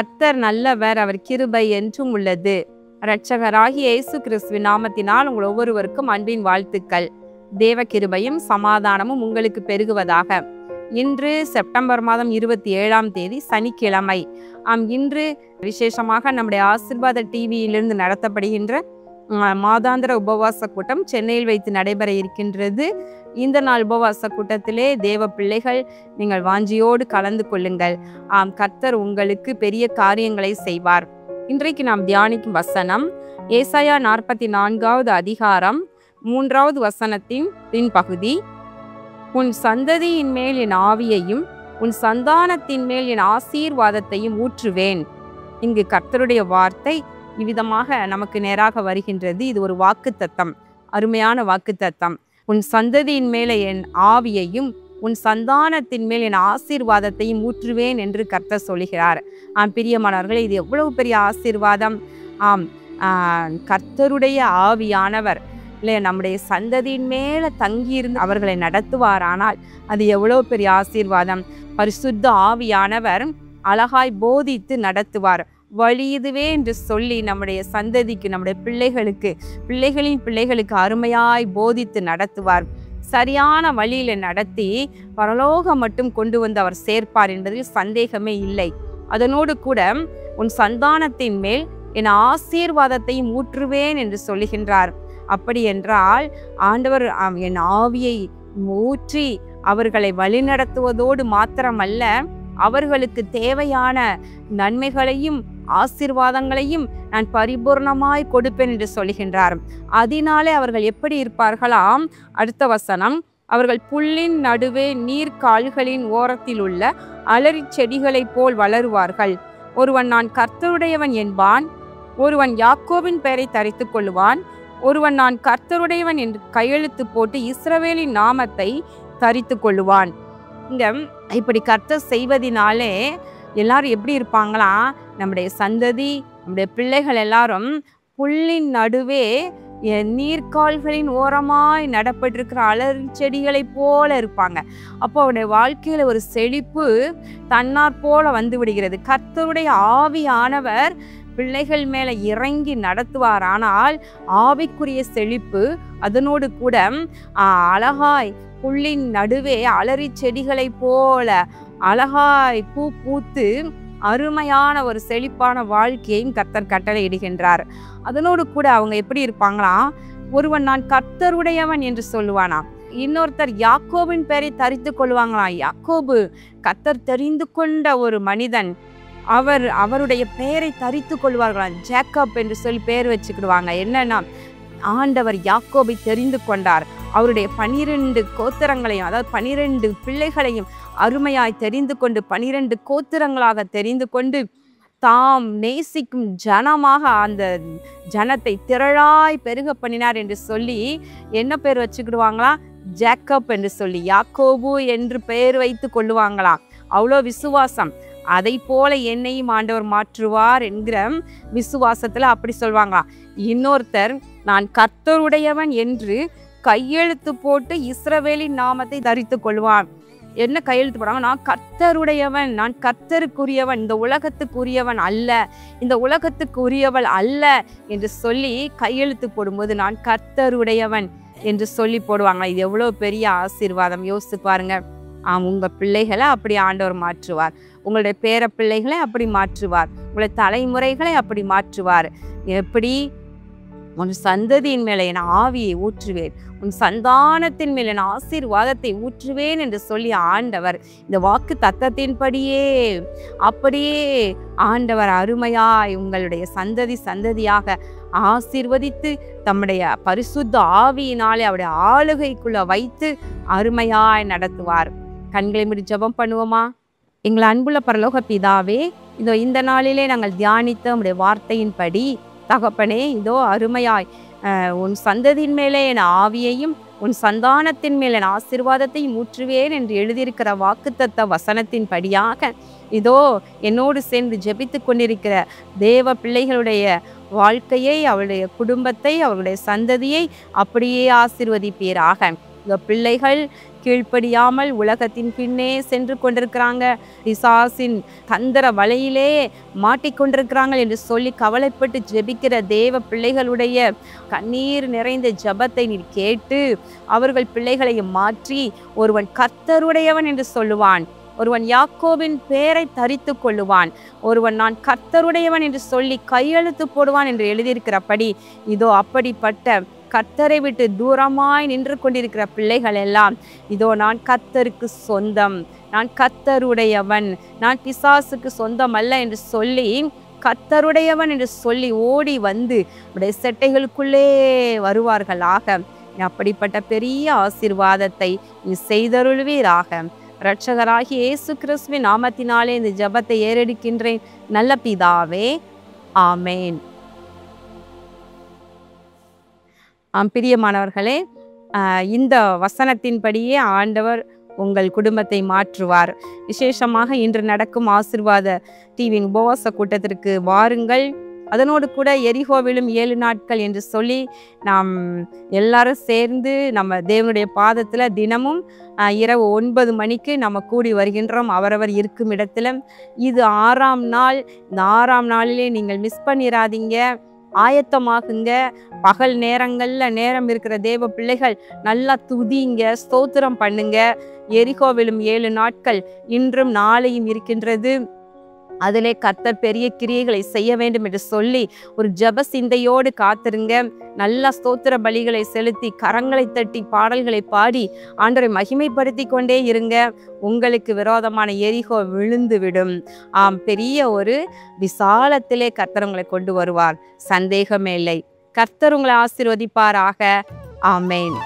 கர்த்தர் நல்லவர், அவர் கிருபை என்றும் உள்ளது. இரட்சகராகிய இயேசு கிறிஸ்துவின் நாமத்தினால் உங்கள் ஒவ்வொருவருக்கும் அன்பின் வாழ்த்துக்கள். தேவ கிருபையும் சமாதானமும் உங்களுக்கு பெருகுவதாக. இன்று செப்டம்பர் மாதம் 27ஆம் தேதி சனிக்கிழமை. இன்று விசேஷமாக நம்முடைய ஆசீர்வாத டிவியிலிருந்து நடத்தப்படுகின்ற மாதாந்திர உபவாச கூட்டம் சென்னையில் வைத்து நடைபெற இருக்கின்றது. இந்த நாள் உபவாச கூட்டத்திலே தேவ பிள்ளைகள் நீங்கள் வாஞ்சியோடு கலந்து கொள்ளுங்கள். கர்த்தர் உங்களுக்கு பெரிய காரியங்களை செய்வார். இன்றைக்கு நாம் தியானிக்கும் வசனம் ஏசாயா 44வது அதிகாரம் 3வது வசனத்தின் பின்பகுதி. உன் சந்ததியின் மேல் என் ஆவியையும் உன் சந்தானத்தின் மேல் என் ஆசீர்வாதத்தையும் ஊற்றுவேன். இங்கு கர்த்தருடைய வார்த்தை இவ்விதமாக நமக்கு நேராக வருகின்றது. இது ஒரு வாக்குத்தத்தம், அருமையான வாக்குத்தத்தம். உன் சந்ததியின் மேலே என் ஆவியையும் உன் சந்தானத்தின் மேல் என் ஆசீர்வாதத்தையும் ஊற்றுவேன் என்று கர்த்தர் சொல்கிறார். பிரியமானவர்களே, இது எவ்வளவு பெரிய ஆசீர்வாதம்! கர்த்தருடைய ஆவியானவர் நம்முடைய சந்ததியின் மேல தங்கியிருந்து அவர்களை நடத்துவாரானால் அது எவ்வளவு பெரிய ஆசீர்வாதம்! பரிசுத்த ஆவியானவர் அழகாய் போதித்து நடத்துவார். வழி இதுவே என்று சொல்லி நம்முடைய சந்ததிக்கு, நம்முடைய பிள்ளைகளின் பிள்ளைகளுக்கு அருமையாய் போதித்து நடத்துவார். சரியான வழியில நடத்தி பரலோகம் மட்டும் கொண்டு வந்து அவர் சேர்ப்பார் என்பதில் சந்தேகமே இல்லை. அதனோடு கூட உன் சந்தானத்தின் மேல் என் ஆசீர்வாதத்தையும் ஊற்றுவேன் என்று சொல்லுகின்றார். அப்படி என்றால் ஆண்டவர் என் ஆவியை ஊற்றி அவர்களை வழிநடத்துவதோடு மாத்திரமல்ல, அவர்களுக்கு தேவையான நன்மைகளையும் ஆசீர்வாதங்களையும் நான் பரிபூர்ணமாய் கொடுப்பேன் என்று சொல்கின்றார். அதனாலே அவர்கள் எப்படி இருப்பார்களாம்? அடுத்த வசனம், அவர்கள் புல்லின் நடுவே நீர்க்கால்களின் ஓரத்தில் உள்ள அலரி செடிகளைப் போல் வளருவார்கள். ஒருவன் நான் கர்த்தருடையவன் என்பான், ஒருவன் யாக்கோபின் பெயரை தரித்து கொள்ளுவான், ஒருவன் நான் கர்த்தருடையவன் என்று கையெழுத்து போட்டு இஸ்ரவேலின் நாமத்தை தரித்து கொள்ளுவான். இங்க இப்படி கர்த்தர் செய்வதினாலே எல்லாரும் எப்படி இருப்பாங்களாம்? நம்முடைய சந்ததி, நம்முடைய பிள்ளைகள் எல்லாரும் புல்லின் நடுவே நீர்க்கால்களின் ஓரமாய் நடப்பட்டிருக்கிற அலரி செடிகளை போல இருப்பாங்க. அப்போ அவருடைய வாழ்க்கையில ஒரு செழிப்பு தன்னாற் போல வந்து விடுகிறது. கர்த்தருடைய ஆவியானவர் பிள்ளைகள் மேல இறங்கி நடத்துவார். ஆனால் ஆவிக்குரிய செழிப்பு அதனோடு கூட அழகாய் புல்லின் நடுவே அலரி செடிகளை போல அழகாய் பூ பூத்து அருமையான ஒரு செழிப்பான வாழ்க்கையையும் கர்த்தர் கட்டளையிடுகின்றார். அதனோடு கூட அவங்க எப்படி இருப்பாங்களாம்? ஒருவன் நான் கர்த்தருடையவன் என்று சொல்லுவானாம், இன்னொருத்தர் யாக்கோபின் பெயரை தரித்து கொள்வாங்களாம். யாக்கோபு கர்த்தர் தெரிந்து கொண்ட ஒரு மனிதன், அவருடைய பெயரை தரித்து கொள்வார்களாம். ஜேக்கப் என்று சொல்லி பெயர் வச்சுக்கிடுவாங்க. என்னன்னா, ஆண்டவர் யாக்கோபை தெரிந்து கொண்டார். அவருடைய 12 கோத்திரங்களையும், அதாவது 12 பிள்ளைகளையும் அருமையாய் தெரிந்து கொண்டு 12 கோத்திரங்களாக தெரிந்து கொண்டு தாம் நேசிக்கும் ஜனமாக அந்த ஜனத்தை திரளாய் பெருக பண்ணினார் என்று சொல்லி என்ன பேர் வச்சுக்கிடுவாங்களா? ஜேக்கப் என்று சொல்லி யாக்கோபு என்று பெயர் வைத்து கொள்ளுவாங்களாம். அவ்வளோ விசுவாசம். அதை போல என்னையும் ஆண்டவர் மாற்றுவார் என்கிற விசுவாசத்துல அப்படி சொல்வாங்களாம். இன்னொருத்தர் நான் கர்த்தருடையவன் என்று கையெழுத்து போட்டு இஸ்ரவேலின் நாமத்தை தரித்து கொள்வான். என்ன கையெழுத்து போடுறாங்க? நான் கர்த்தருடையவன், நான் கர்த்தருக்குரியவன், இந்த உலகத்துக்குரியவன் அல்ல, இந்த உலகத்துக்குரியவள் அல்ல என்று சொல்லி கையெழுத்து போடும்போது நான் கர்த்தருடையவன் என்று சொல்லி போடுவாங்க. இது எவ்வளோ பெரிய ஆசீர்வாதம்! யோசித்து பாருங்க. உங்க பிள்ளைகளை அப்படி ஆண்டவர் மாற்றுவார். உங்களுடைய பேர பிள்ளைகளை அப்படி மாற்றுவார். உங்களுடைய தலைமுறைகளை அப்படி மாற்றுவார். எப்படி? உன் சந்ததியின் மேலே என் ஆவியை ஊற்றுவேன், உன் சந்தானத்தின் மேல் என் ஆசீர்வாதத்தை ஊற்றுவேன் என்று சொல்லி ஆண்டவர் இந்த வாக்கு தத்தத்தின்படியே அப்படியே ஆண்டவர் அருமையாய் உங்களுடைய சந்ததியாக ஆசீர்வதித்து தம்முடைய பரிசுத்த ஆவியினாலே அவருடைய ஆளுகைக்குள்ள வைத்து அருமையாய் நடத்துவார். கண்களை மூடி ஜெபம் பண்ணுவோமா? எங்கள் அன்புள்ள பரலோக பிதாவே, இதோ இந்த நாளிலே நாங்கள் தியானித்த உம்முடைய வார்த்தையின்படி தகப்பனே, இதோ அருமையாய் உன் சந்ததியின் மேலே என் ஆவியையும் உன் சந்தானத்தின் மேல் என் ஆசீர்வாதத்தையும் ஊற்றுவேன் என்று எழுதியிருக்கிற வாக்குத்தத்த வசனத்தின் படியாக இதோ என்னோடு சேர்ந்து ஜெபித்து கொண்டிருக்கிற தேவ பிள்ளைகளுடைய வாழ்க்கையை, அவருடைய குடும்பத்தை, அவருடைய சந்ததியை அப்படியே ஆசீர்வதிப்பீராக. இந்த பிள்ளைகள் கீழ்ப்படியாமல் உலகத்தின் பின்னே சென்று கொண்டிருக்கிறாங்க, பிசாசின் தந்திர வலையிலே மாட்டிக்கொண்டிருக்கிறாங்க என்று சொல்லி கவலைப்பட்டு ஜெபிக்கிற தேவ பிள்ளைகளுடைய கண்ணீர் நிறைந்த ஜெபத்தை நீர் கேட்டு அவர்கள் பிள்ளைகளை மாற்றி ஒருவன் கர்த்தருடையவன் என்று சொல்லுவான், ஒருவன் யாக்கோபின் பெயரை தரித்து கொள்ளுவான், ஒருவன் நான் கர்த்தருடையவன் என்று சொல்லி கையெழுத்து போடுவான் என்று எழுதியிருக்கிறபடி இதோ அப்படிப்பட்ட கர்த்தரை விட்டு தூரமாய் நின்று கொண்டிருக்கிற பிள்ளைகள் எல்லாம் இதோ நான் கர்த்தருக்கு சொந்தம், நான் கர்த்தருடையவன், நான் பிசாசுக்கு சொந்தம் அல்ல என்று சொல்லி கர்த்தருடையவன் என்று சொல்லி ஓடி வந்து உடைய செட்டைகளுக்குள்ளே வருவார்களாக. அப்படிப்பட்ட பெரிய ஆசீர்வாதத்தை நீ செய்தருள்வீராக. இரட்சகராகிய இயேசு கிறிஸ்துவின் நாமத்தினாலே இந்த ஜெபத்தை ஏறெடுக்கின்றேன் நல்ல பிதாவே, ஆமேன். பிரியமானவர்களே, இந்த வசனத்தின்படியே ஆண்டவர் உங்கள் குடும்பத்தை மாற்றுவார். விசேஷமாக இன்று நடக்கும் ஆசீர்வாத டிவியின் உபவாச கூட்டத்திற்கு வாருங்கள். அதனோடு கூட எரிகோவிலும் 7 நாட்கள் என்று சொல்லி நாம் எல்லாரும் சேர்ந்து நம்ம தேவனுடைய பாதத்தில் தினமும் இரவு 9 மணிக்கு நம்ம கூடி வருகின்றோம், அவரவர் இருக்கும் இடத்துல. இது 6ஆம் நாள். இந்த 6ஆம் நாளிலே நீங்கள் மிஸ் பண்ணிடாதீங்க, ஆயத்தமாகுங்க. பகல் நேரம் இருக்கிற தேவ பிள்ளைகள் நல்லா துதிங்க, ஸ்தோத்திரம் பண்ணுங்க. எரிகோவிலும் 7 நாட்கள் இன்றும் நாளையும் இருக்கின்றது. அதிலே கர்த்தர் பெரிய கிரியைகளை செய்ய வேண்டும் என்று சொல்லி ஒரு ஜெப சிந்தையோடு காத்திருங்க. நல்ல ஸ்தோத்திர பலிகளை செலுத்தி கரங்களை தட்டி பாடல்களை பாடி ஆண்டவரை மகிமைப்படுத்தி கொண்டே இருங்க. உங்களுக்கு விரோதமான எரிகோ விழுந்து விடும். பெரிய ஒரு விசாலத்திலே கர்த்தர் உங்களை கொண்டு வருவார், சந்தேகமே இல்லை. கர்த்தர் உங்களை ஆசீர்வதிப்பாராக. ஆமேன்.